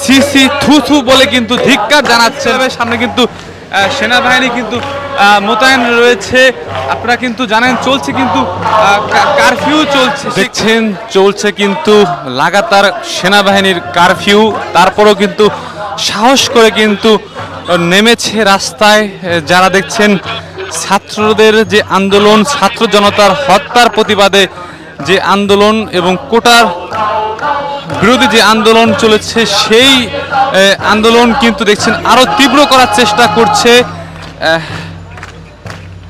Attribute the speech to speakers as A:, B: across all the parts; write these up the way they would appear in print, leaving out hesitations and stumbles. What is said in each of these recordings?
A: CC থু থু বলে কিন্তু ধিক্কার জানাচ্ছে। সামনে কিন্তু সেনাবাহিনী কিন্তু মোতায়েন রয়েছে। আপনারা কিন্তু জানেন চলছে কিন্তু কারফিউ চলছে, দেখছেন চলছে কিন্তু লাগাতার সেনাবাহিনীর কারফিউ। তারপরেও কিন্তু সাহস করে কিন্তু নেমেছে রাস্তায়। যারা দেখছেন ছাত্রদের যে আন্দোলন, ছাত্র জনতার হত্যার প্রতিবাদে যে আন্দোলন এবং কোটার বিরোধী যে আন্দোলন চলেছে, সেই আন্দোলন কিন্তু দেখছেন আরো তীব্র করার চেষ্টা করছে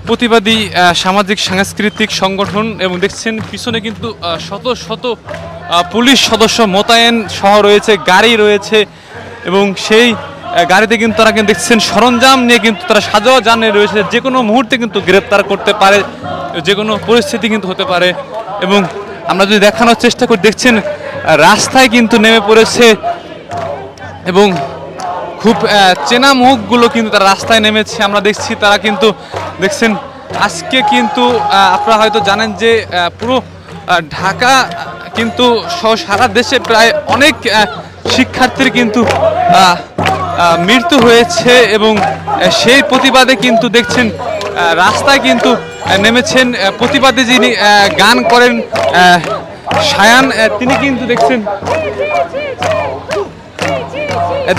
A: প্রতিবাদী সামাজিক সাংস্কৃতিক সংগঠন। এবং দেখছেন পিছনে কিন্তু শত শত পুলিশ সদস্য মোতায়েন সহ রয়েছে, গাড়ি রয়েছে এবং সেই গাড়িতে কিন্তু তারা কিন্তু দেখছেন সরঞ্জাম নিয়ে কিন্তু তারা সাজোয়া জানে রয়েছে। যে কোনো মুহূর্তে কিন্তু গ্রেপ্তার করতে পারে, যে কোনো পরিস্থিতি কিন্তু হতে পারে। এবং আমরা যদি দেখানোর চেষ্টা করি, দেখছেন রাস্তায় কিন্তু নেমে পড়েছে এবং খুব চেনা মুখগুলো কিন্তু তারা রাস্তায় নেমেছে। আমরা দেখছি তারা কিন্তু দেখছেন আজকে কিন্তু আপনারা হয়তো জানেন যে পুরো ঢাকা কিন্তু সহ সারা দেশে প্রায় অনেক শিক্ষার্থীর কিন্তু মৃত্যু হয়েছে এবং সেই প্রতিবাদে কিন্তু দেখছেন রাস্তায় কিন্তু নেমেছেন প্রতিবাদে যিনি গান করেন শায়ান, তিনি কিন্তু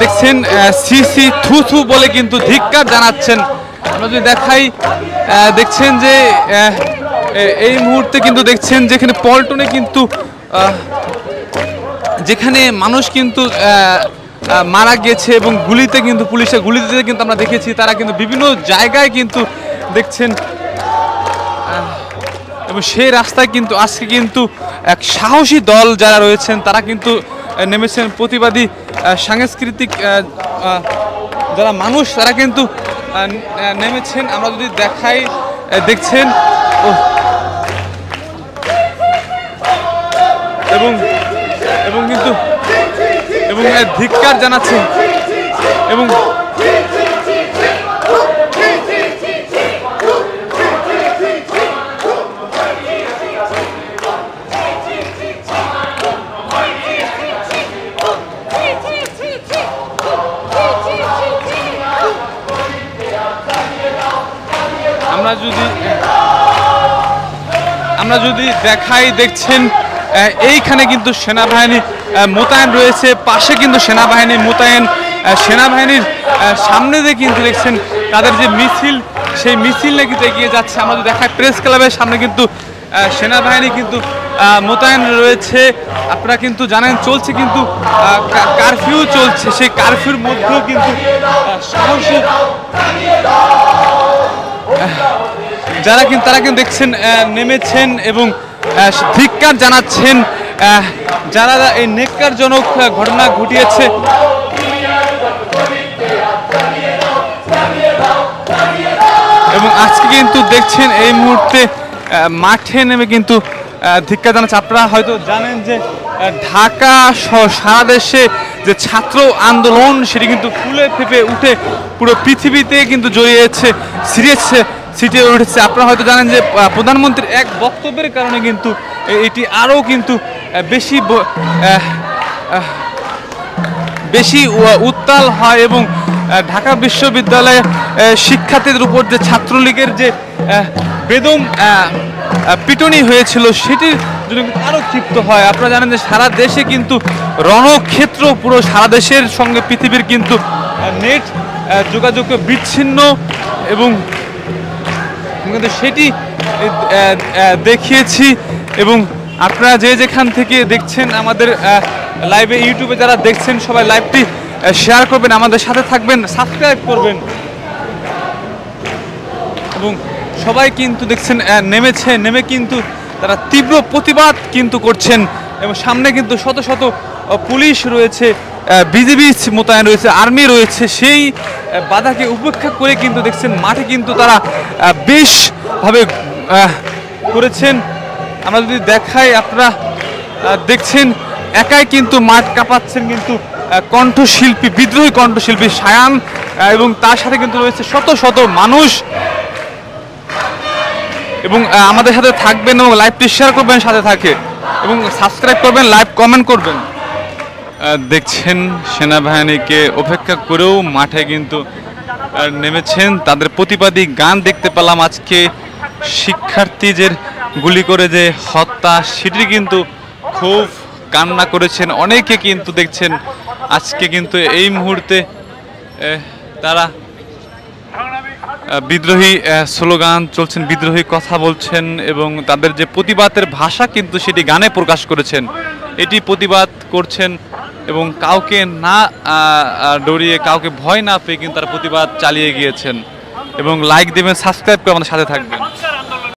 A: দেখছেন সিসি থু থু বলে কিন্তু ধিক্কার জানাচ্ছেন। আমরা যদি দেখাই, দেখছেন যে এই মুহূর্তে কিন্তু দেখছেন যেখানে পল্টনে কিন্তু যেখানে মানুষ কিন্তু মারা গেছে এবং গুলিতে কিন্তু পুলিশের গুলিতে কিন্তু আমরা দেখেছি, তারা কিন্তু বিভিন্ন জায়গায় কিন্তু দেখছেন এবং সেই রাস্তায় কিন্তু আজকে কিন্তু এক সাহসী দল যারা রয়েছেন তারা কিন্তু নেমেছেন। প্রতিবাদী সাংস্কৃতিক যারা মানুষ তারা কিন্তু নেমেছেন। আমরা যদি দেখাই, দেখছেন এবং এবং কিন্তু এবং ধিক্কার জানাচ্ছে এবং আমরা যদি দেখাই, দেখছেন এইখানে কিন্তু সেনাবাহিনী মোতায়েন রয়েছে, পাশে কিন্তু সেনাবাহিনী মোতায়েন। সেনাবাহিনীর সামনে দিয়ে কিন্তু দেখছেন তাদের যে মিছিল, সেই মিছিল নিয়ে কিন্তু এগিয়ে যাচ্ছে। আমরা যদি দেখাই প্রেস ক্লাবের সামনে কিন্তু সেনাবাহিনী কিন্তু মোতায়েন রয়েছে। আপনারা কিন্তু জানেন চলছে কিন্তু কারফিউ চলছে, সেই কারফিউর মধ্যেও কিন্তু সাহসী যারা কিন্তু তারা কিন্তু দেখছেন নেমেছেন এবং ধিক্কার জানাচ্ছেন যারা এই নেক্কারজনক ঘটনা ঘটিয়েছে। এবং আজকে কিন্তু দেখছেন এই মুহূর্তে মাঠে নেমে কিন্তু ধিক্কার জানাচ্ছে। আপনারা হয়তো জানেন যে ঢাকা সহ সারা দেশে যে ছাত্র আন্দোলন সেটি কিন্তু ফুলে ফেঁপে উঠে পুরো পৃথিবীতে কিন্তু জড়িয়েছে, ছিটিয়ে উঠেছে। আপনারা হয়তো জানেন যে প্রধানমন্ত্রীর এক বক্তব্যের কারণে কিন্তু এটি আরও কিন্তু বেশি উত্তাল হয় এবং ঢাকা বিশ্ববিদ্যালয়ে শিক্ষার্থীদের উপর যে ছাত্রলীগের যে বেদম পিটুনি হয়েছিল সেটির জন্য আরও ক্ষিপ্ত হয়। আপনারা জানেন যে সারা দেশে কিন্তু রণক্ষেত্র, পুরো সারা দেশের সঙ্গে পৃথিবীর কিন্তু নেট যোগাযোগ বিচ্ছিন্ন এবং কিন্তু সেটি দেখিয়েছি। এবং আপনারা যে যেখান থেকে দেখছেন আমাদের লাইভে, ইউটিউবে যারা দেখছেন সবাই লাইভটি শেয়ার করবেন, আমাদের সাথে থাকবেন, সাবস্ক্রাইব করবেন এবং সবাই কিন্তু দেখছেন নেমে কিন্তু তারা তীব্র প্রতিবাদ কিন্তু করছেন। এবং সামনে কিন্তু শত শত পুলিশ রয়েছে, বিজিবি মোতায়েন রয়েছে, আর্মি রয়েছে। সেই বাধাকে উপেক্ষা করে কিন্তু দেখছেন মাঠে কিন্তু তারা বেশভাবে করেছেন। আমরা যদি দেখাই, আপনারা দেখছেন একাই কিন্তু মাঠ কাঁপাচ্ছেন কিন্তু কণ্ঠশিল্পী, বিদ্রোহী কণ্ঠশিল্পী শায়ান এবং তার সাথে কিন্তু রয়েছে শত শত মানুষ। এবং আমাদের সাথে থাকবেন এবং লাইভটি শেয়ার করবেন সাথে থাকে এবং সাবস্ক্রাইব করবেন, লাইভ কমেন্ট করবেন। দেখছেন সেনাবাহিনীকে উপেক্ষা করেও মাঠে কিন্তু নেমেছেন, তাদের প্রতিবাদী গান দেখতে পেলাম। আজকে শিক্ষার্থীদের গুলি করে যে হত্যা, সেটি কিন্তু খুব কান্না করেছেন অনেকে, কিন্তু দেখছেন আজকে কিন্তু এই মুহূর্তে তারা বিদ্রোহী স্লোগান চলছেন, বিদ্রোহী কথা বলছেন এবং তাদের যে প্রতিবাদের ভাষা কিন্তু সেটি গানে প্রকাশ করেছেন। এটি প্রতিবাদ করছেন এবং কাউকে না ডরিয়ে, কাউকে ভয় না পেয়ে কিন্তু তারা প্রতিবাদ চালিয়ে গিয়েছেন। এবং লাইক দেবেন, সাবস্ক্রাইব করে আমাদের সাথে থাকবেন।